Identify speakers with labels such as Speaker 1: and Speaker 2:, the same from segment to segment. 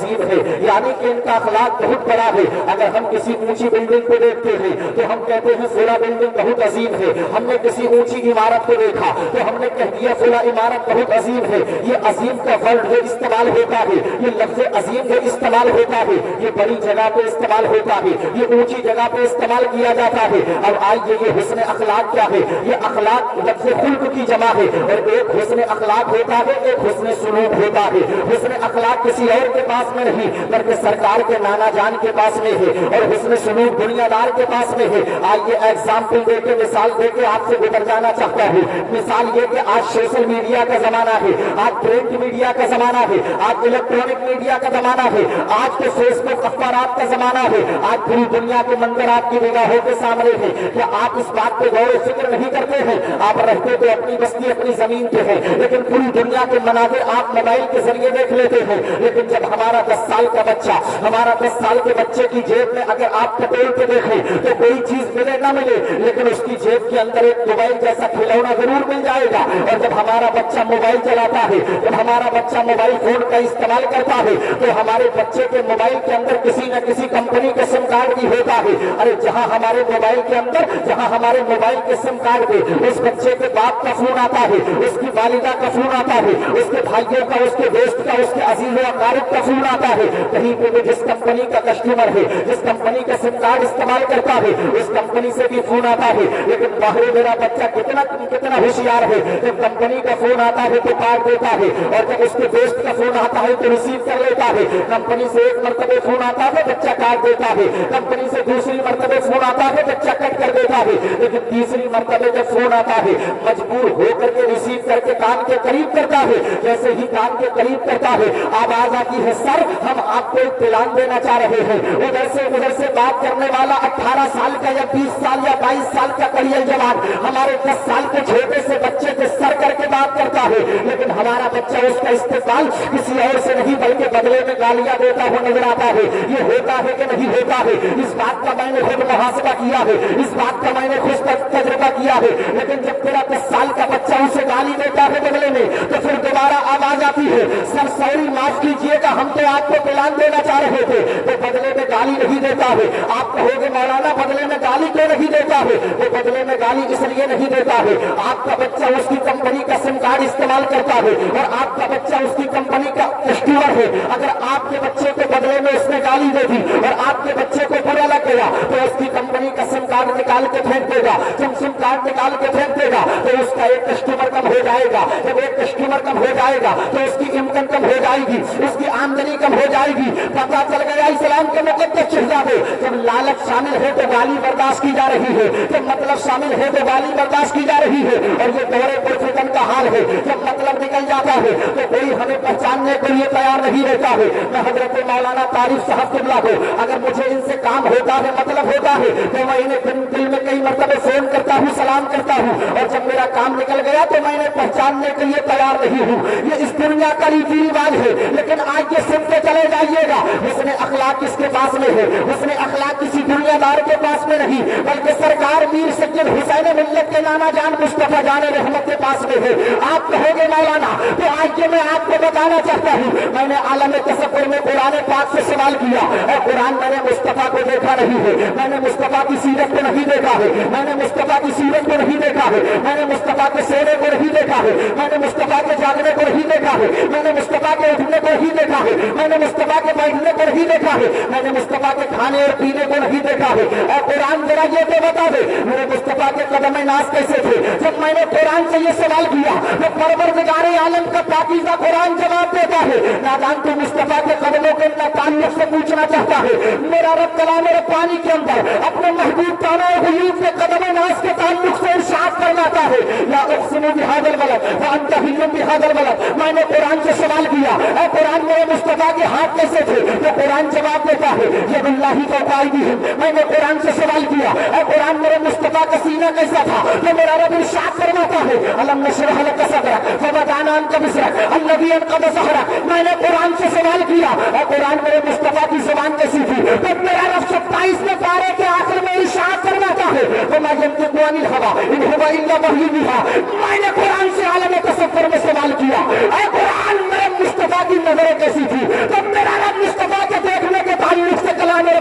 Speaker 1: عظیم ہے، یعنی کہ ان کا اخلاق بہت بڑا ہے۔ اگر ہم کسی اونچی بلڈنگ کو دیکھتے ہیں تو ہم کہتے ہیں فلاں بلڈنگ بہت عظیم ہے۔ ہم نے کسی اونچی عمارت کو دیکھا تو ہم نے کہہ دیا فلاں عمارت بہت عظیم ہے۔ یہ عظیم کا ورڈ جو استعمال ہوتا ہے، یہ لفظ عظیم جو استعمال ہوتا ہے، یہ بڑی جگہ پہ استعمال ہوتا ہے، یہ اونچی جگہ پہ استعمال کیا جاتا ہے۔ اب آئیے یہ حسن اخلاق کیا ہے؟ یہ اخلاق لفظ خلق کی جمع ہے، اور ایک حسن اخلاق ہوتا ہے، ایک حسن سلوک ہوتا ہے۔ حسن اخلاق کسی اور کے پاس میں نہیں بلکہ سرکار کے نانا جان کے پاس میں ہے، اور حسن سلوک دنیا دار کے پاس میں ہے۔ آئیے ایگزامپل دے کے، مثال دے کے آپ سے گزر جانا چاہتا ہوں۔ مثال یہ کہ آج سوشل میڈیا کا زمانہ ہے، آج پرنٹ میڈیا کا زمانہ ہے، آج الیکٹرانک میڈیا کا زمانہ ہے، آج کے فیس بک اخبارات کا زمانہ ہے، آج پوری دنیا کے منظر آپ کی نگاہوں کے سامنے ہے۔ کیا آپ اس بات پہ غور و فکر نہیں کرتے ہیں؟ آپ رہتے تو اپنی بستی اپنی زمین پہ ہیں، لیکن پوری دنیا کے مناظر آپ موبائل کے ذریعے دیکھ لیتے ہیں۔ لیکن جب ہمارا 10 سال کا بچہ، ہمارا 10 سال کے بچے کی جیب میں اگر آپ پٹول کے دیکھیں تو کوئی چیز ملے نہ ملے، لیکن اس کی جیب کے اندر ایک موبائل جیسا کھلونا ضرور مل جائے گا۔ اور جب ہمارا بچہ موبائل چلاتا ہے، جب ہمارا بچہ موبائل فون کا استعمال کرتا ہے، تو ہمارے بچے کے موبائل کے اندر کسی نہ کسی کمپنی کا سم کارڈ بھی ہوتا ہے۔ ارے جہاں ہمارے موبائل کے اندر، جہاں ہمارے موبائل کے سم کارڈ پہ اس بچے کے باپ کا فون آتا ہے، اس کی والدہ کا فون آتا ہے، اس کے بھائیوں کا، اس کے دوست کا، اس کے عزیز و اقارب کا فون آتا ہے، کہیں پہ بھی جس کمپنی کا کسٹمر ہے، جس کمپنی کا سم کارڈ استعمال کرتا ہے، اس کمپنی سے بھی فون آتا ہے۔ لیکن باہر میرا بچہ کتنا ہوشیار ہے، جب کمپنی کا فون آتا ہے تو کاٹ دیتا ہے، اور جب اس کے دوست کا فون آتا ہے تو ریسیو کر لیتا ہے۔ کمپنی سے ایک مرتبہ فون آتا ہے، بچہ کاٹ دیتا ہے، کمپنی سے دوسری مرتبہ فون آتا ہے، بچہ کٹ کر دیتا ہے، لیکن تیسری مرتبہ جب فون آتا ہے مجبور ہو کر کے ریسیو کر کے کان کے قریب کرتا ہے۔ جیسے ہی کان کے قریب کرتا ہے آواز آتی ہے، سر ہم آپ کو اطلاع دینا چاہ رہے ہیں۔ ادھر سے بات کرنے والا 18 سال کا یا 20 سال یا 22 سال کا کڑیل جوان ہمارے 10 سال کے چھوٹے سے بچے کے سر کر کے بات کرتا ہے، لیکن ہمارا بچہ اس کا استقبال کسی اور سے نہیں بلکہ بدلے میں گالیاں دیتا ہوا نظر آتا ہے۔ یہ ہوتا ہے کہ نہیں ہوتا ہے؟ اس بات کا میں نے خود محاسبہ کیا ہے، اس بات کا میں نے خود تجربہ کیا ہے۔ لیکن جب تیرا 10 سال کا بچہ اسے گالی دیتا ہے بدلے میں، تو پھر دوبارہ آواز آتی ہے، سر سوری معاف کیجیے گا، ہم تو آپ کو پلان دینا چاہ رہے تھے۔ تو بدلے میں گالی نہیں دیتا ہے۔ آپ کہو گے مولانا بدلے میں گالی کیوں نہیں دیتا ہے؟ وہ بدلے میں گالی اس لیے نہیں دیتا ہے، آپ کا بچہ اس کی کمپنی کا سم کارڈ استعمال کرتا ہے اور آپ کا بچہ اس کی کمپنی کا کسٹمر ہے۔ اگر آپ کے بچے کو بدلے میں اس نے گالی دے دی اور آپ کے بچے کو برا لگ گیا تو اس کی کمپنی کا سم کارڈ نکال کے پھینک دے گا۔ جب سم کارڈ نکال کے پھینک دے گا تو اس کا ایک کسٹمر کم ہو جائے گا۔ جب ایک کسٹمر کم ہو جائے گا تو اس کی انکم کم ہو جائے گی، اس کی آمدنی کم ہو جائے گی۔ پتہ چل گیا اسلام کے مقدس شہزادے، جب لالچ شامل ہے تو گالی برداشت کی جا رہی ہے، جب مطلب شامل ہے تو گالی برداشت کی جا رہی ہے۔ اور یہ دورے پرفتن کا حال ہے، جب مطلب نکل جاتا ہے تو کوئی ہمیں پہچاننے کے لیے تیار نہیں رہتا ہے۔ میں حضرت مولانا طارق صاحب قبلہ کو اگر مجھے ان سے کام ہوتا ہے، مطلب ہوتا ہے، تو میں انہیں دل میں کئی مرتبہ فون کرتا ہوں، سلام کرتا ہوں، اور جب میرا کام نکل گیا تو میں انہیں پہچاننے کے لیے تیار نہیں ہوں۔ یہ اس دنیا کا ریتی رواج ہے، لیکن آج یہ سنتے چلے جائیے گا، حسن اخلاق کس کے پاس میں ہے؟ حسن اخلاق کسی دنیا دار کے پاس میں نہیں بلکہ سرکار میر سید حسین ملت کے نانا جان مصطفیٰ جان رحمت کے پاس میں ہے۔ آپ کہو گے مولانا، تو آج یہ میں آپ کو بتانا چاہتا ہوں، میں نے عالم تصور میں قرآن پاک سے سوال کیا، اور قرآن میں نے مصطفیٰ کو دیکھا نہیں ہے، میں نے مصطفیٰ کی سیرت کو نہیں دیکھا ہے، میں نے مصطفیٰ کی سیرت کو نہیں دیکھا ہے، میں نے مصطفیٰ کے سونے کو نہیں دیکھا ہے، میں نے مصطفیٰ کے جاگنے کو نہیں دیکھا ہے، میں نے مصطفیٰ کے اٹھنے کو نہیں دیکھا ہے، میں نے مصطفیٰ کے بیٹھنے کو نہیں دیکھا ہے، میں نے مصطفیٰ کے کھانے اور پینے کو نہیں دیکھا ہے۔ اور قرآن ذرا یہ تو بتا دے میرے مصطفیٰ کے قدم ناز کیسے تھے؟ جب میں نے قرآن سے یہ سوال کیا تو پروردگار عالم کا پاکیزہ قرآن جواب دیتا ہے، نادان تو مصطفیٰ کے قدموں کے تعلق سے پوچھنا چاہتا ہے، میرا رب کلام اور پانی کے اندر اپنے محبوب تانا غیوب کے قدم ناز کے تعلق سے ارشاد فرماتا ہے، لا اقسم بهذا البلد وانت حل بهذا البلد۔ میں نے قرآن سے سوال کیا، اے قرآن میرے مصطفیٰ کے ہاتھ کیسے تھے؟ تو قرآن جواب دیتا ہے، یہ اللہ کا قائد ہے۔ میں نے قرآن سے سوال کیا، اے قرآن میرے مصطفیٰ کا سینہ کیسا تھا؟ تو میرا رب ارشاد فرماتا ہے، الم نشرح لك صدرك ووضعنا عنك وزرك الذي انقض ظهرك۔ میں نے قرآن سے سوال کیا، اے قرآن میرے مصطفیٰ کی زبان کیسی تھی؟ تو میرا رب 27ویں پارے کے آخر میں ارشاد فرماتا ہے، وما ينطق عن الهوى ان هو الا وحی یوحی۔ میں نے قرآن سے عالم تصور میں سوال کیا، اے قرآن میرے مصطفیٰ کی نظریں کیسی تھی؟ تو میرا رب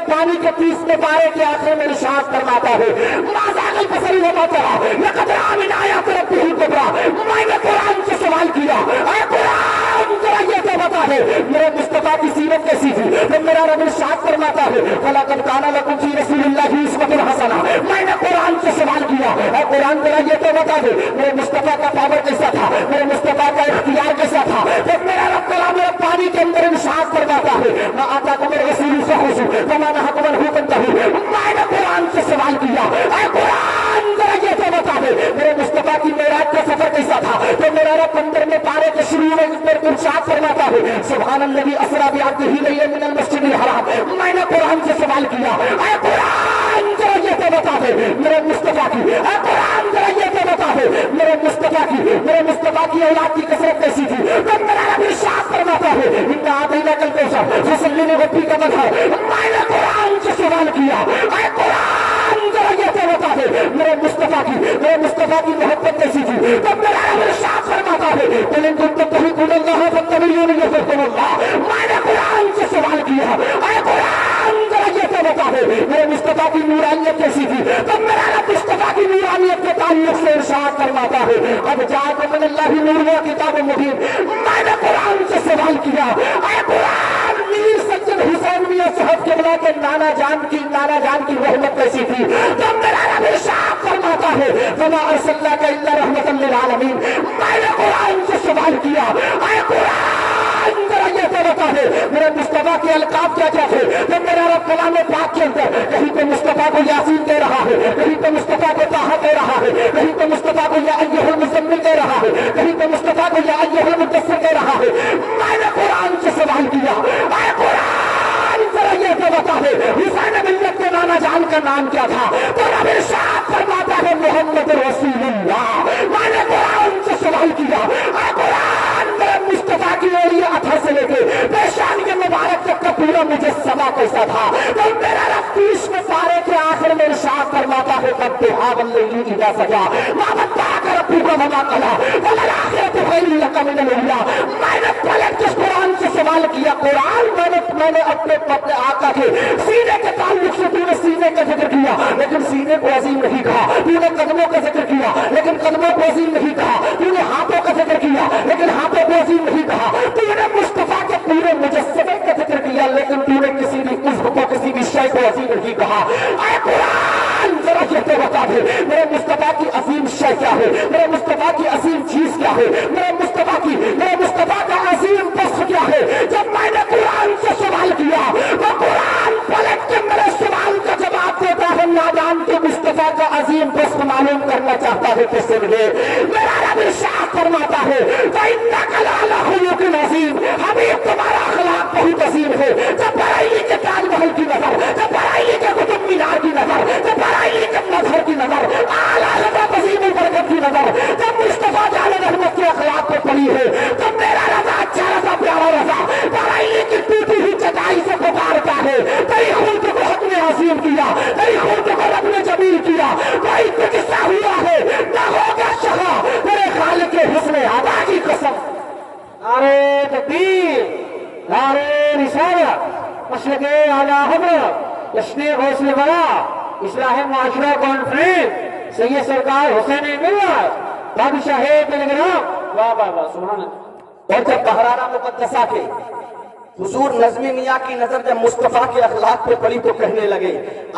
Speaker 1: पानी के 30वें पारे के आखिर में इरशाद फरमाता है, माज़ागल बसर वमा तरा लक़द रअा मिन आयाति रब्बिहिल कुबरा। मैंने कुरान से सवाल किया, ऐ कुरान जरा ये तो बता दे मेरे मुस्तफा की सीरत कैसी थी। तो मेरा रब इरशाद फरमाता है, लक़द काना लकुम फी रसूलिल्लाहि उस्वतुन हसना। मैंने कुरान से सवाल किया, ऐ कुरान जरा ये तो बता दे मेरे मुस्तफा का पावर कैसा था, मेरे मुस्तफा का इख्तियार कैसा था। तो मेरा रब कलाम पानी के अंदर इरशाद फरमाता है, मा आताकुम रसूल फखुज़ू वमा नहाकुम अन्हु फंतहू। मैंने कुरान से सवाल किया, ऐ कुरान जरा ये तो बता दे मेरे मुस्तफा की मेराज का सफर कैसा था। तो मेरा रब 15वें पारे के शुरू में इरशाद फरमाता है, सुब्हानल्लज़ी अस्रा बिअब्दिही लैलन मिनल मस्जिदिल हराम। मैंने कुरान से सवाल किया, ऐ कुरान जरा ये तो बता दे मेरे मुस्तफा की, ऐ कुरान जरा ये तो बता दे मेरे मुस्तफा की औलाद की कसरत कैसी थी। तो मेरा रब इरशाद फरमाता है, इन्ना आतैनाकल कौसर फसल्लि लिरब्बिका वन्हर। मैंने कुरान से सवाल किया, ऐ कुरान जरा ये तो बता दे मेरे मुस्तफा की मोहब्बत कैसी थी। तो मेरा रब इरशाद फरमाता है, कुल इन कुंतुम तुहिब्बूनल्लाह फत्तबिऊनी युहिब्बकुमुल्लाह। मैंने कुरान से सवाल किया, ऐ कुरान जरा ये तो बता दे मेरे मुस्तफा की नूरानियत कैसी थी। तो मेरा रब मुस्तफा की नूरानियत के ताल्लुक से इरशाद फरमाता है, अब जाअकुम मिनल्लाहि नूरुन व किताबुम मुबीन। मैंने कुरान से सवाल किया, ऐ कुरान मीर सज्जद हुसैन मियां साहब क़िबला के नाना जान की रहमत कैसी थी। तो मेरा रब इरशाद फरमाता है, वमा अरसलनाका इल्ला रहमतन लिल आलमीन। मैंने कुरान से सवाल किया, ऐ कुरान जरा ये तो बता दे मेरे मुस्तफा के अलकाब क्या क्या थे। तो मेरा रब कलाम पाक के अंदर कहीं पे मुस्तफा को यासीन दे रहा है, कहीं पे मुस्तफा को ताहा दे रहा है, कहीं पे मुस्तफा को या अय्युहल मुज़म्मिल दे रहा है, कहीं पे मुस्तफा को या अय्युहल मुद्दस्सिर दे रहा है। मैंने कुरान से सवाल किया, ऐ कुरान जरा ये तो बता दे हुसैन मिल्लत के नाना जान का नाम क्या था। तो रब इरशाद फरमाता है, मोहम्मद रसूलुल्लाह। मैंने कुरान से सवाल किया, ऐ कुरान मेरे मुस्तफा की ओलिया अथा से लेके पेशानी के मुबारक तक का पूरा मुजस्समा कैसा था। तो मेरा रब 30वें पारे के आखिर में इरशाद फरमाता है, कब दुहा वल्लैलि इज़ा सजा मा वद्दअका रब्बुका वमा क़ला वलल आखिरतु खैरुल लका मिनल ऊला। मैंने पलट के कुरान से सवाल किया, कुरान मैंने अपने आका के सीने के ताल्लुक से तूने सीने का जिक्र किया लेकिन सीने को अजीम नहीं कहा, तूने कदमों का जिक्र किया लेकिन कदमों को अजीम नहीं कहा, तूने हाथों का जिक्र किया लेकिन हाथों को अजीम नहीं कहा, तूने मुस्तफा के पूरे मुजस्समे का जिक्र किया लेकिन तूने किसी भी उज़्व को किसी भी शय को अजीम नहीं कहा। ऐ कुरान जरा ये तो बता दे मेरे मुस्तफा की अजीम शय क्या है, मेरे मुस्तफा की अजीम चीज क्या है, मेरे मुस्तफा का अजीम वस्फ क्या है। जब मैंने कुरान से सवाल किया तो कुरान पलट के मेरे सवाल का जवाब देता है, नादान के मुस्तफा का अजीम वस्फ मालूम करना चाहता है तो सुन ले। मेरा रब इरशाद फरमाता है, इन्नका लअला खुलुकिन अज़ीम। हबीब तुम्हारा अखलाक बहुत अजीम है। जब बरेली के ताजमहल की नजर, जब बरेली के कुतुब मीनार की नजर, जब बरेली के मजहर की नजर, आला हज़रत अज़ीमुल बरकत की नजर, जब मुस्तफा जाने रहमत के अखलाक को पड़ी है तो मेरा रज़ा अच्छा रज़ा प्यारा रज़ा बरेली की टूटी हुई चटाई से पुकारता है, तेरी खुल्द को हक ने अजीम किया, तेरी खुल्द को रब ने जमील किया, कोई तो किस्सा हुआ है न होगा शहा तेरे खालिक के हुस्न अदा की कसम। नारे तकबीर, नारे रिसालत, मशरक़े आला हज़रत, जश्न गौसे वरा, इस्लाह माशरा कॉन्फ्रेंस, सैयद सरकार हुसैन मिल्लत, बादशाह बिलग्राम। वाह वाह वाह, सुभान अल्लाह। और जब बहराना मुक़द्दसा के हुजूर नज़्मी मियाँ की नजर जब मुस्तफा के अखलाक पे पड़ी तो कहने लगे,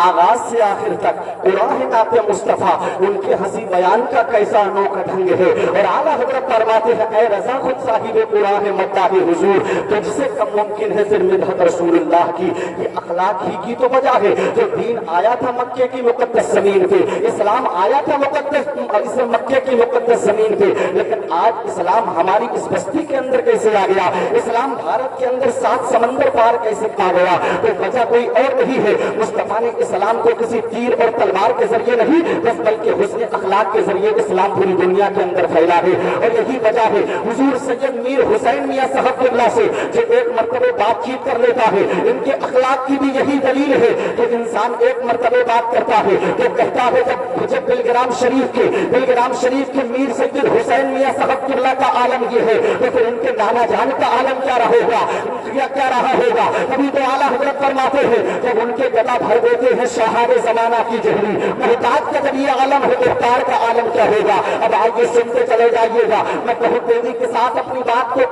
Speaker 1: आगाज से आखिर तक कुरान नाते मुस्तफा उनके हंसी बयान का कैसा अनोखा ढंग है। और आला हज़रत फरमाते हैं, ऐ रज़ा खुद साहिब कुरान मद्दाह हुजूर, तो जिसे कम मुमकिन है फिर मिदहत रसूलुल्लाह की, ये अखलाक ही की तो वजह है। जो दीन आया था मक्के की मुक़द्दस ज़मीन पे, इस्लाम आया था मक्के की मुक़द्दस ज़मीन पे, लेकिन आज इस्लाम हमारी इस बस्ती के अंदर कैसे आ गया, इस्लाम भारत के अंदर 7 समंदर पार कैसे पा गया। तो वजह कोई और नहीं है, मुस्तफा ने इस्लाम को किसी तीर और तलवार के जरिए नहीं बस बल्कि हुस्न अखलाक के जरिए इस्लाम पूरी दुनिया के अंदर फैला है। और यही वजह है हुजूर सैयद मीर हुसैन मियां साहब क़िबला से जो एक मरतबे बातचीत कर लेता है, इनके अखलाक की भी यही दलील है कि इंसान एक मरतबे बात करता है तो कहता है, जब बिलग्राम शरीफ के मीर सैयद हुसैन मियां साहब क़िबला का आलम ये है तो फिर इनके नाना जान का आलम क्या रहेगा। क्या रहा होगा। कभी तो आला हजरत फरमाते हैं जब उनके गदा भर देते हैं शहारे जमाना की जहरी, मोहताज का जब ये आलम है मुख्तार का आलम क्या होगा। अब आगे सुनते चले जाइएगा। मैं बहुत तेजी के साथ अपनी बात को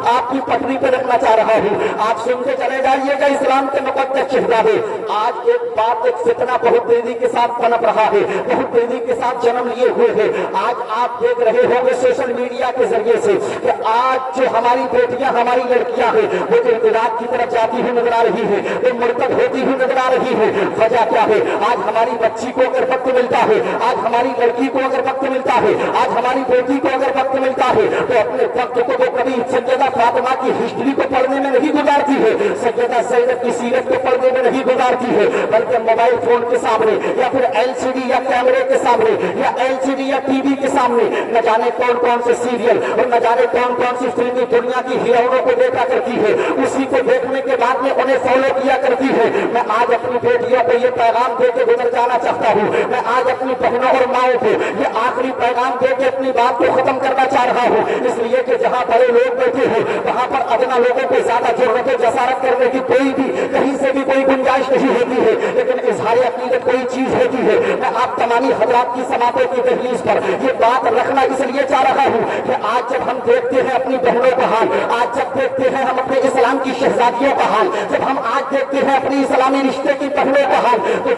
Speaker 1: आपकी पटरी पर रखना चाह रहा हूँ। आप सुनते चले जाइएगा। इस्लाम के मुकद्दस शहजादे, आज एक बात, एक फितना बहुत तेजी के साथ पनप रहा है, बहुत तेजी के साथ जन्म लिए हुए है। आज आप देख रहे होंगे सोशल मीडिया के जरिए से कि आज जो हमारी बेटियां, हमारी लड़कियां हैं, वो इर्तिदाद की तरफ जाती हुई नजर आ रही है, वो मुर्तद होती हुई नजर आ रही है। वजह क्या है? आज हमारी बच्ची को अगर वक्त मिलता है, आज हमारी लड़की को अगर वक्त मिलता है, आज हमारी बेटी को अगर वक्त मिलता है, तो अपने वक्त को वो कभी सैयदा फातिमा की हिस्ट्री को पढ़ने में नहीं गुजारती है, सैयदा ज़ैनब की सीरत को पढ़ने में नहीं गुजारती है, बल्कि मोबाइल फोन के सामने या फिर एलसीडी या कैमरे के सामने या एलसीडी या टीवी के सामने न जाने कौन कौन से सीरियल और न जाने कौन कौन सी फिल्मी दुनिया की हीरोइनों को देखा करती है। उसी को देखने के बाद में उन्हें फॉलो किया करती है। मैं आज अपनी बेटियों को ये पैगाम दे के गुजर जाना चाहता हूँ। मैं आज अपनी बहनों और माओं को ये आखिरी पैगाम दे के अपनी बात को खत्म करना चाह रहा हूँ, इसलिए कि जहाँ बड़े लोग बैठे हैं वहाँ पर अदना लोगों को ज्यादा जरूरत जसारत करने की कोई भी कहीं से भी कोई गुंजाइश नहीं होती है, लेकिन इजहार अकीदत कोई चीज होती है। मैं आप तमामी हजरात की समातों की दहलीज पर ये बात रखना इसलिए चाह रहा हूँ कि आज जब हम देखते हैं अपनी बहनों का हाल, आज जब देखते हैं हम अपने इस्लाम की शहजादियों का हाल, जब हम आज देखते हैं अपनी इस्लामी रिश्ते की बहनों का हाल, तो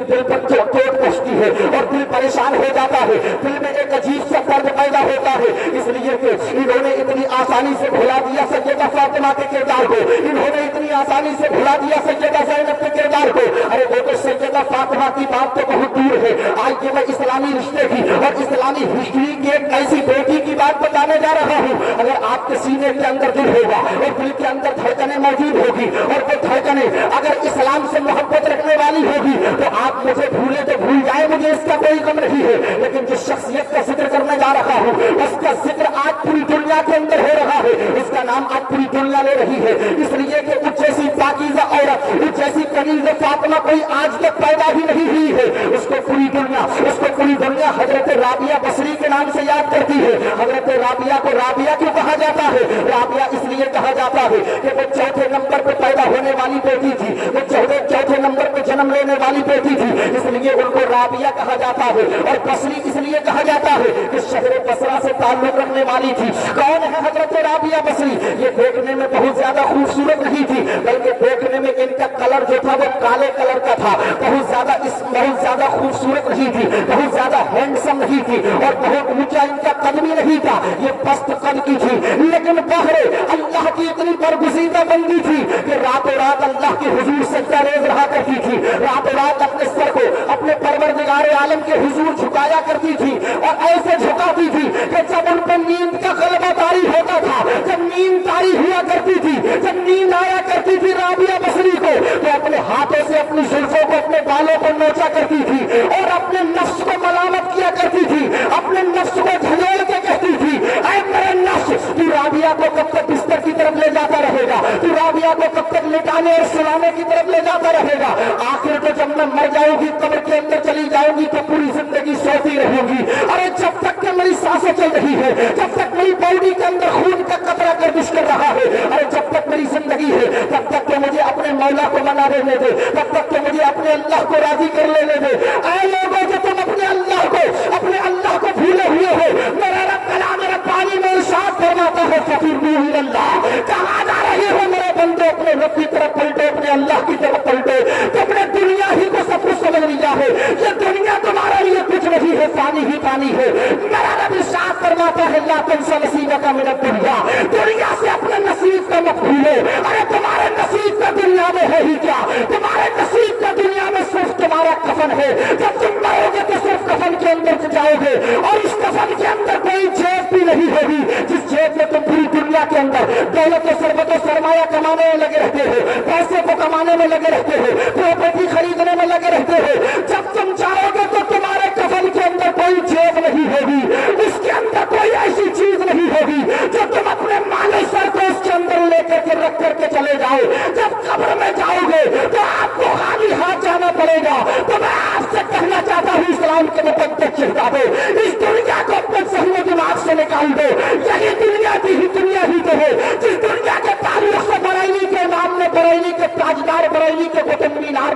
Speaker 1: दिल पर चोट पहुंचती है और दिल परेशान हो जाता है। दिल में एक अजीब सा दर्द पैदा होता है, इसलिए कि इन्होंने इतनी आसानी से भुला दिया सैयदा फातिमा के किरदार को, इन्होंने इतनी आसानी से भुला दिया सैयदा ज़ैनब के किरदार को। अरे वो तो सैयदा फातिमा की बात तो बहुत दूर है। आज ये मैं इस्लामी रिश्ते की और इस्लामी हिस्ट्री की एक ऐसी बेटी की बात बताने जा रहा हूँ। अगर आपके सीने के अंदर दिल होगा और दिल के अंदर धड़कनें मौजूद होगी और वो धड़कनें अगर इस्लाम से मोहब्बत रखने वाली होगी तो आप मुझे भूले तो भूल जाए, मुझे इसका कोई गम नहीं है। लेकिन जिस शख्सियत का जिक्र करने जा रहा हूँ उसका जिक्र आज पूरी दुनिया के अंदर हो रहा है, उसका नाम आज पूरी दुनिया ले रही है, इसलिए कि उस जैसी पाकीज़ा औरत, उस जैसी कनीज़ फातिमा कोई आज तक पैदा ही नहीं हुई है। उसको पूरी दुनिया हजरत राबिया बसरी के नाम से याद करती है। हजरत राबिया को राबिया क्यों कहा जाता है? राबिया इसलिए कहा जाता है कि वो चौथे नंबर पे पैदा होने वाली बेटी थी, वो चौथे नंबर पे जन्म लेने वाली बेटी थी, इसलिए उनको राबिया कहा जाता है। और बसरी इसलिए कहा जाता है कि शहर बसरा से ताल्लुक रखने वाली थी। कौन है हजरत राबिया बसरी? ये देखने में बहुत ज्यादा खूबसूरत नहीं थी, बल्कि देखने में इनका कलर जो था वो काले कलर का था, बहुत ज्यादा खूबसूरत नहीं थी, बहुत ज्यादा हैंडसम नहीं थी और बहुत ऊंचा इनका कद भी नहीं था, ये पस्त कद की थी। लेकिन बहरे अल्लाह की इतनी बरगुज़ीदा बंदी थी कि रातों रात अल्लाह के हुजूर सजदा रेज़ रहा करती थी, रातों रात अपने सर को अपने परवरदिगार आलम के हुजूर झुकाया करती थी और ऐसे झुकाती थी कि जब उन पर नींद का गलबा तारी होता था, जब नींद तारी हुआ करती थी, जब नींद आया करती थी राबिया बसरी को, तो अपने हाथों से अपनी जुल्फों को, अपने बालों को नोचा करती थी और अपने नफ्स को मलामत किया करती थी, अपने नफ्स को झंझोड़ के कहती थी, ऐ मेरे नफ्स, तू राबिया को कब तक बिस्तर की तरफ ले जाता रहेगा, तू राबिया को कब तक लिटाने और सुलाने की तरफ ले जाता रहेगा। आखिर तो जब मैं मर जाऊंगी, कब्र के अंदर चली जाऊंगी, तो पूरी जिंदगी सोती रहूंगी। अरे जब तक कि मेरी सांसें चल रही है, जब तक मेरी बॉडी के अंदर खून का कतरा गर्दिश कर रहा है, अरे जब तक मेरी जिंदगी है, तब तक तो मुझे अपने मौला को मना रहने दे, तब तक तो मुझे अपने अल्लाह को राजी कर लेने दे। ऐ लोगों, जो तुम अपने अल्लाह को भूले हुए हो, मेरा रब कलाम रब्बानी में इरशाद फरमाता है, फकीर अल्लाह, कहाँ जा रहे हो मेरे बंदे? अपने रब की तरफ पलटो, अपने अल्लाह की तरफ पलटो। तुमने दुनिया ही को सब कुछ समझ लिया है, ये दुनिया तुम्हारे लिए कुछ नहीं है, पानी ही पानी है। मेरा रब इरशाद फरमाता है, ला तंसा नसीबका मिन दुनिया, दुनिया से अपने नसीब का मत भूलो। अरे तुम्हारे नसीब का दुनिया में है ही क्या? तुम्हारे नसीब का दुनिया में सिर्फ तुम्हारा कफन है। जब तुम मरोगे तो सिर्फ कफन के अंदर जाओगे और इस कफन के अंदर कोई जेब भी नहीं होगी, जिस जेब में तुम पूरी दुनिया के अंदर दौलत और सरबत और सरमाया कमाने में लगे रहते हो, पैसे को कमाने में लगे रहते हो, प्रॉपर्टी खरीदने में लगे रहते हो। जब तुम जाओगे तो तुम्हारे कफन के अंदर कोई जेब नहीं होगी, उसके अंदर कोई ऐसी चीज नहीं होगी जो तुम अपने माले सर को उसके अंदर लेकर के रख करके चले जाओ। जब कब्र में जाओगे तो आपको खाली हाथ जाना पड़ेगा। तो मैं आपसे कहना चाहता हूँ, इस्लाम के मुकद्दस शहजादे, इस दुनिया को अपने सही दिमाग से निकाल दो। यही दुनिया ही तो है जिस दुनिया के ताल्लुक से बड़ा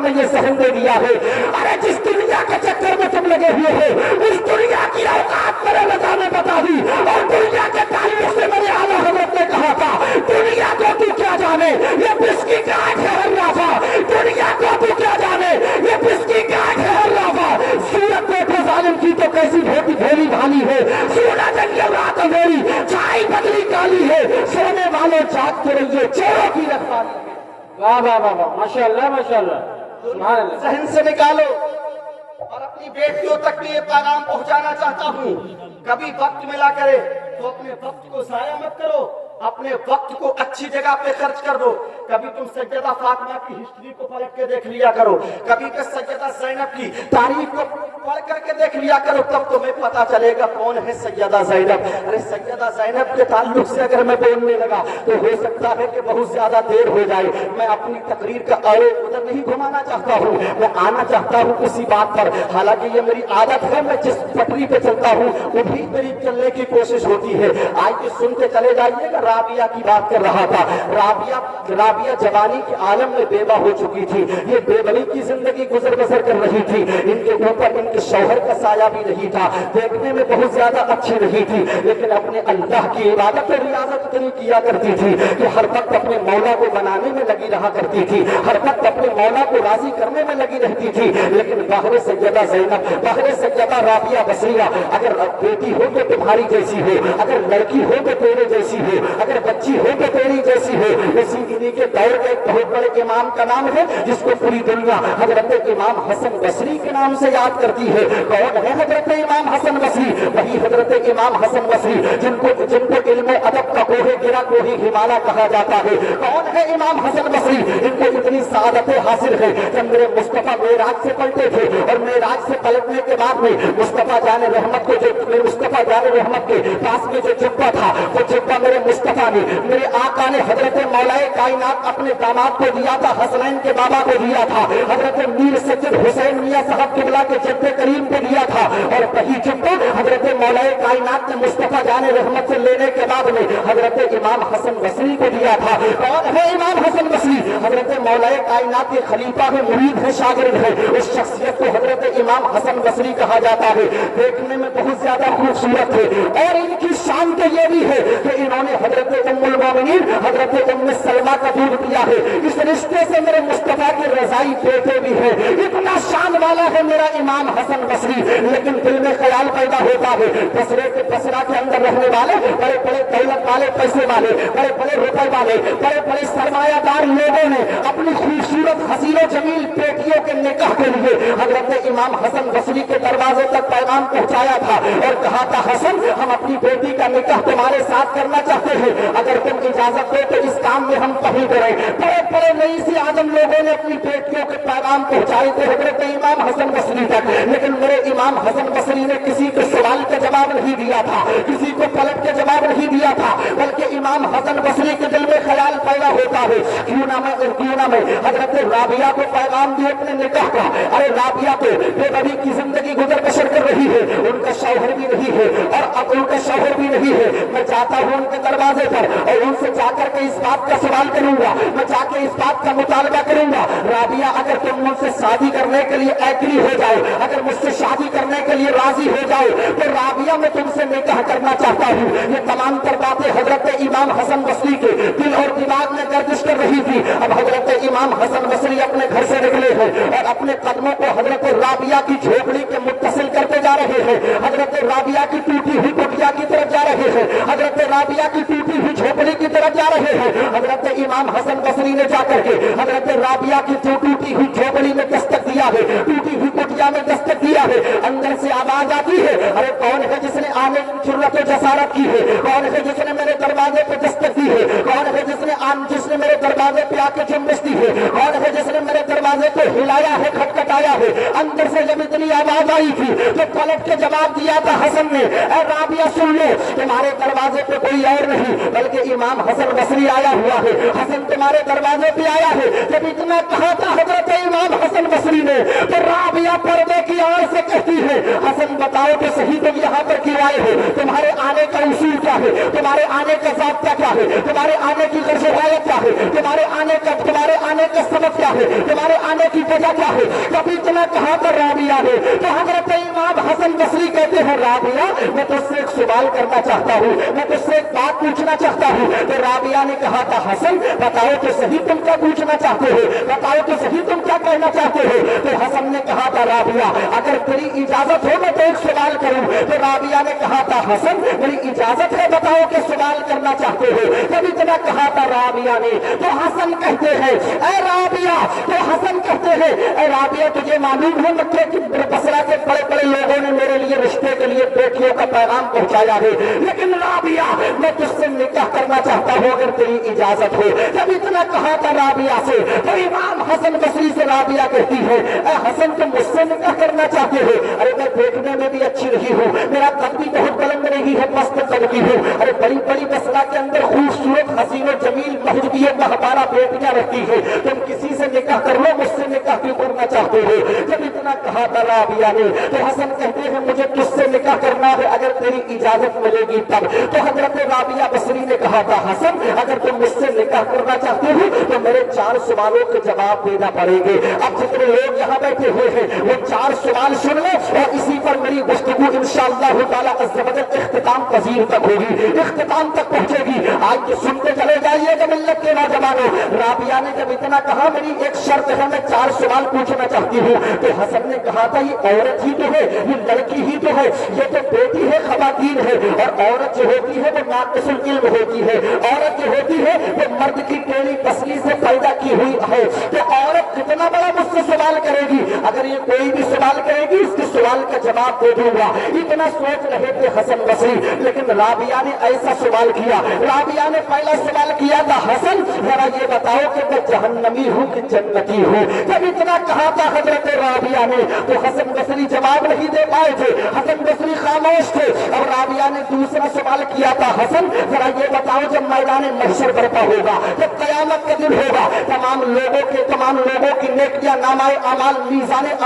Speaker 1: نے یہ ذہن دے دیا ہے۔ ارے جس دنیا کے چکر میں تم لگے ہوئے ہو اس دنیا کی اوقات میرے رضا نے بتا دی، اور دنیا کے تعلق سے میرے اعلیٰ حضرت نے کہا تھا دنیا کو تو کیا جانے یہ بسکی کاٹ ہے ہر رافا، دنیا کو تو کیا جانے یہ بسکی کاٹ ہے ہر رافا۔ صورت دیکھو ظالم کی تو کیسی بھوتی بھولی بھالی ہے، سونا جنگل رات اندھیری چھائی بدلی کالی ہے، سونے والوں جاگتے رہیے چوروں کی رفتاری۔
Speaker 2: واہ واہ واہ واہ، ماشاء اللہ ماشاء اللہ، سبحان اللہ۔
Speaker 3: ذہن سے نکالو اور اپنی بیٹیوں تک بھی یہ پیغام پہنچانا چاہتا ہوں، کبھی وقت ملا کرے تو اپنے وقت کو ضائع مت کرو، اپنے وقت کو اچھی جگہ پہ خرچ کر دو۔ کبھی تم سیدہ فاطمہ کی ہسٹری کو پلٹ کے دیکھ لیا کرو، کبھی کہ سیدہ زینب کی تاریخ کو پڑھ کر کے دیکھ لیا کرو، تب تمہیں پتا چلے گا کون ہے سیدہ زینب۔ ارے سیدہ زینب کے تعلق سے اگر میں بولنے لگا تو ہو سکتا ہے کہ بہت زیادہ دیر ہو جائے۔ میں اپنی تقریر کا آڑے ادھر نہیں گھمانا چاہتا ہوں، میں آنا چاہتا ہوں اسی بات پر، حالانکہ یہ میری عادت ہے، میں جس پٹری پہ چلتا ہوں وہی طریق چلنے کی کوشش ہوتی ہے۔ آئیے سنتے چلے جائیے گا۔ رابعہ کی بات کر رہا تھا، رابعہ جوانی کے عالم میں بیوہ ہو چکی تھی، یہ بیوی کی زندگی گزر بسر کر رہی تھی، ان کے اوپر ان کے شوہر کا سایہ بھی نہیں تھا، دیکھنے میں بہت زیادہ اچھی نہیں تھی، لیکن اپنے اللہ کی عبادت اور ریاضت اتنی کیا کرتی تھی کہ ہر وقت اپنے مولا کو بنانے میں لگی رہا کرتی تھی، ہر وقت اپنے مولا کو راضی کرنے میں لگی رہتی تھی۔ لیکن باہر سیدہ زینب، باہر سیدہ رابعہ بصریہ اگر بیٹی ہو تو تمہاری جیسی ہو، اگر لڑکی ہو تو تیرے جیسی ہو، اگر بچی ہو تو تیری جیسی ہو۔ اسی انہی کے دور کے ایک بہت بڑے امام کا نام ہے جس کو پوری دنیا حضرت امام حسن بصری کے نام سے یاد کرتی ہے۔ کون ہے حضرت امام حسن بصری؟ وہی حضرت امام حسن بصری جن کو علم و ادب کا کوہ گرا کوہ ہمالیہ کہا جاتا ہے۔ کون ہے امام حسن بصری؟ ان کو اتنی سعادتیں حاصل ہے، جب میرے مصطفیٰ معراج سے پلٹے تھے اور معراج سے پلٹنے کے بعد میں مصطفیٰ جان رحمت کو مصطفیٰ جان رحمت کے پاس میں جو جبہ تھا وہ جبہ میرے مصطفیٰ نے، میرے آقا نے حضرت مولا کائنات اپنے داماد کو دیا تھا، حسنین کے بابا کو دیا تھا، حضرت میر سید حسین میاں صاحب قبلہ کے جد کریم کو دیا تھا، اور وہی جبہ حضرت مولا کائنات نے مصطفیٰ جان رحمت سے لینے کے بعد میں حضرت امام حسن بصری کو دیا تھا۔ کون ہے امام حسن بصری؟ حضرت مولا کائنات کے خلیفہ ہے، مرید ہے، شاگرد ہے، اس شخصیت کو حضرت امام حسن بصری کہا جاتا ہے۔ دیکھنے میں بہت زیادہ خوبصورت ہے، اور ان کی شان تو یہ بھی ہے کہ انہوں نے حضرت ام المومنین حضرت ام سلمہ کا دودھ پیا ہے، اس رشتے سے میرے مصطفیٰ کے رضائی بیٹے بھی ہیں۔ اتنا شان والا ہے میرا امام حسن بصری، لیکن دل میں خیال پیدا ہوتا ہے بصرہ کے اندر رہنے والے بڑے بڑے دولت والے، پیسے والے، بڑے بڑے روپے والے، بڑے بڑے سرمایہ دار لوگوں نے اپنی خوبصورت حسین و جمیل بیٹیوں کے نکاح کے لیے حضرت امام حسن بصری کے دروازے تک پیغام پہنچایا تھا اور کہا تھا حسن ہم اپنی بیٹی کا نکاح تمہارے ساتھ کرنا چاہتے ہیں، اگر تم اجازت دو تو اس کام میں ہم پہل کریں۔ بڑے بڑے نئی سی آدم لوگوں نے اپنی بیٹیوں کے پیغام پہنچائے تھے حضرت امام حسن بصری تک، لیکن میرے امام حسن بصری نے کسی کو سوال کا جواب نہیں دیا تھا، کسی کو پلٹ کے جواب نہیں دیا تھا، بلکہ امام حسن بصری کے دل میں خیال پیدا ہوتا ہے کیوں نہ میں حضرت رابعہ کو پیغام دے اپنے نکاح کا۔ ارے رابعہ تو بے بڑی کی زندگی گزر بسر کر رہی ہے، ان کا شوہر بھی نہیں ہے اور اب ان کا شوہر بھی نہیں ہے، میں چاہتا ہوں ان کے دروازے پر اور ان سے جا کر کے اس بات کا سوال کروں گا، میں جا کے اس بات کا مطالبہ کروں گا رابعہ اگر تم مجھ سے شادی کرنے کے لیے ایگری ہو جاؤ، اگر مجھ سے شادی کرنے کے لیے راضی ہو جاؤ تو رابعہ میں تم سے نکاح کرنا چاہتا ہوں۔ یہ تمام تر باتیں حضرت امام حسن بصری کے دل اور دماغ میں گردش کر رہی تھی۔ اب حضرت امام حسن بصری اپنے گھر سے نکلے ہیں اور اپنے قدموں کو حضرت رابعہ کی جھوپڑی کے متصل کرتے جا رہے ہیں، حضرت رابعہ کی ٹوٹی ہوئی کٹیا کی طرف جا رہے ہیں، حضرت رابعہ کی ٹوٹی ہوئی جھوپڑی کی طرف جا رہے ہیں۔ حضرت امام حسن بصری نے جا کر کے حضرت رابعہ کی ٹوٹی ہوئی جھوپڑی میں دستک دیا ہے، ٹوٹی ہوئی کٹیا میں دستک دیا ہے، اندر سے آواز آتی ہے ارے کون ہے جس نے آنے کی جرأت و جسارت کی ہے، کون ہے جس نے میرے دروازے پہ دستک دی ہے، کون ہے جس نے میرے دروازے پہ آ کے جنبش دی ہے، کون ہے جس نے میرے دروازے کو ہلایا ہے، کھٹکھٹایا ہے۔ اندر سے جب اتنی آواز آئی تھی تو پلٹ کے جواب دیا تھا حسن نے اے رابعہ سن لو تمہارے دروازے پہ کوئی اور نہیں بلکہ امام حسن بصری آیا ہوا ہے، حسن تمہارے دروازے پہ آیا ہے۔ جب اتنا کہا تھا حضرت امام حسن بصری نے تو رابعہ پردے کی آڑ سے کہتی ہے حسن بتاؤ تو صحیح تم یہاں پر کیوں آئے ہو، تمہارے آنے کا اصول کیا ہے، تمہارے آنے کا ضابطہ کیا ہے، تمہارے آنے کی غرض و
Speaker 1: हिदायत क्या है, तुम्हारे आने का सबब क्या है, तुम्हारे आने की वजह क्या है। जब इतना कहा था राबिया ने, तो हजरत इमाम हसन बसरी कहते हैं राबिया मैं तुझसे एक सवाल करना चाहता हूँ, मैं तुझसे एक बात पूछना चाहता हूँ। तो राबिया ने कहा था हसन बताओ तो सही तुम क्या पूछना चाहते हो, बताओ तो सही तुम क्या कहना चाहते हो। तो हसन ने कहा था राबिया अगर तेरी इजाजत हो मैं तो एक सवाल करूं। तो राबिया ने कहा था हसन मेरी इजाजत है बताओ कि सवाल करना चाहते हो। जब इतना कहा था राबिया ने तो हसन कहते हैं ऐ राबिया, तो हसन कहते हैं ऐ राबिया तुझे मालूम है मक्के की बसरा के बड़े बड़े लोगों ने मेरे लिए रिश्ते के लिए बेटियों का पैगाम पहुंचाया है, लेकिन राबिया मैं तुझसे निकाह करना चाहता हूं अगर तेरी इजाजत हो। जब इतना कहा था राबिया से तो इमाम हसन बसरी से राबिया कहती है ऐ हसन तुम मुझसे निकाह करना चाहते हो। अरे मैं देखने में भी अच्छी नहीं हूँ, मेरा कद भी बहुत बुलंद नहीं है, मस्त कद की हूँ। अरे बड़ी बड़ी बसरा के अंदर खूबसूरत हसीन और जमील महजबियों का हमारा बेटियां रहती है, तुम किसी से निकाह कर लो मुझसे निकाह क्यों करना चाहते हो। जब इतना कहा था राबिया ने तो हसन कहते हैं मुझे तुझसे निकाह करना है अगर तेरी इजाजत मिलेगी तब। तो हजरत राबिया बसरी ने कहा था हसन अगर तुम मुझसे निकाह करना चाहते हो तो मेरे 4 सवालों के जवाब देना पड़ेंगे। अब जितने लोग यहाँ बैठे हुए हैं वो 4 सवाल सुन ले और इसी पर मेरी गुफ्तगू इंशाअल्लाह ताला अज़्ज़ व जल इख्तिताम पजीर तक होगी, इख्तिताम तक पहुंचेगी। आज तो सुनते चले जाइएगा मिल्लत के नौजवानों। राबिया ने जब इतना कहा मेरी एक शर्त है मैं 4 सवाल पूछना चाहती हूँ। तो हसन ने कहा था ये औरत ही तो है, ये लड़की ही तो है, ये तो बेटी है खवातीन है, और औरत जो होती है वो नाक़िसुल इल्म होती है, औरत जो होती है वो मर्द की टेढ़ी पसली से पैदा की हुई है। तो औरत कितना बड़ा मुझसे सवाल करेगी, अगर ये कोई भी सवाल करेगी इसके सवाल का जवाब दे दूंगा। इतना सोच रहे थे हसन बसरी, लेकिन राबिया ने ऐसा सवाल किया। राबिया ने पहला सवाल किया था हसन जरा ये बताओ कि मैं जहन्नमी हूँ कि जन्नती हूँ। जब इतना कहा था हजरत राबिया ने तो हसन बसरी जवाब नहीं दे पाए थे, हसन बसरी खामोश थे। और राबिया ने दूसरा सवाल किया था हसन जरा ये बताओ जब मैदान महशर बरपा होगा, जब कयामत का दिन होगा, तमाम लोगों की नेकियां नामाए अमाल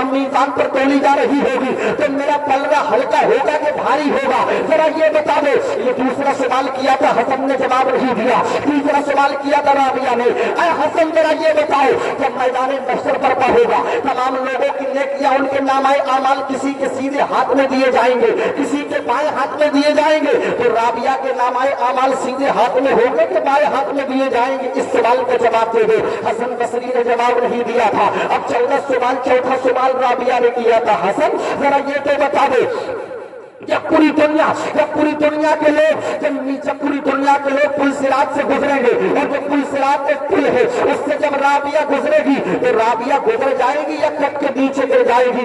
Speaker 1: मीज़ान पर तोली जा रही होगी, तो मेरा पलड़ा हल्का होगा कि भारी होगा, जरा ये बता दो। ये दूसरा सवाल किया था, हसन ने जवाब नहीं दिया। तीसरा सवाल किया था राबिया ने, ऐ हसन जरा ये बताओ जब मैदान महशर बरपा होगा, तमाम लोगों की नेकियां उनके नामाए अमाल किसी के सीधे हाथ में दिए जाएंगे, किसी के बाएं हाथ में दिए जाएंगे, तो राबिया के नामाए अमाल सीधे हाथ में होंगे कि बाएं हाथ में दिए जाएंगे, इस सवाल का जवाब दे दो। हसन बसरी ने जवाब नहीं दिया था। अब चौथा सवाल राबिया ने किया था, हसन जरा ये तो बता दो जब पूरी दुनिया के लोग पुल सिरात से गुजरेंगे और जो पुल सिरात एक पुल है उससे जब राबिया गुजरेगी तो राबिया गुजर जाएगी या कट के नीचे गिर जाएगी।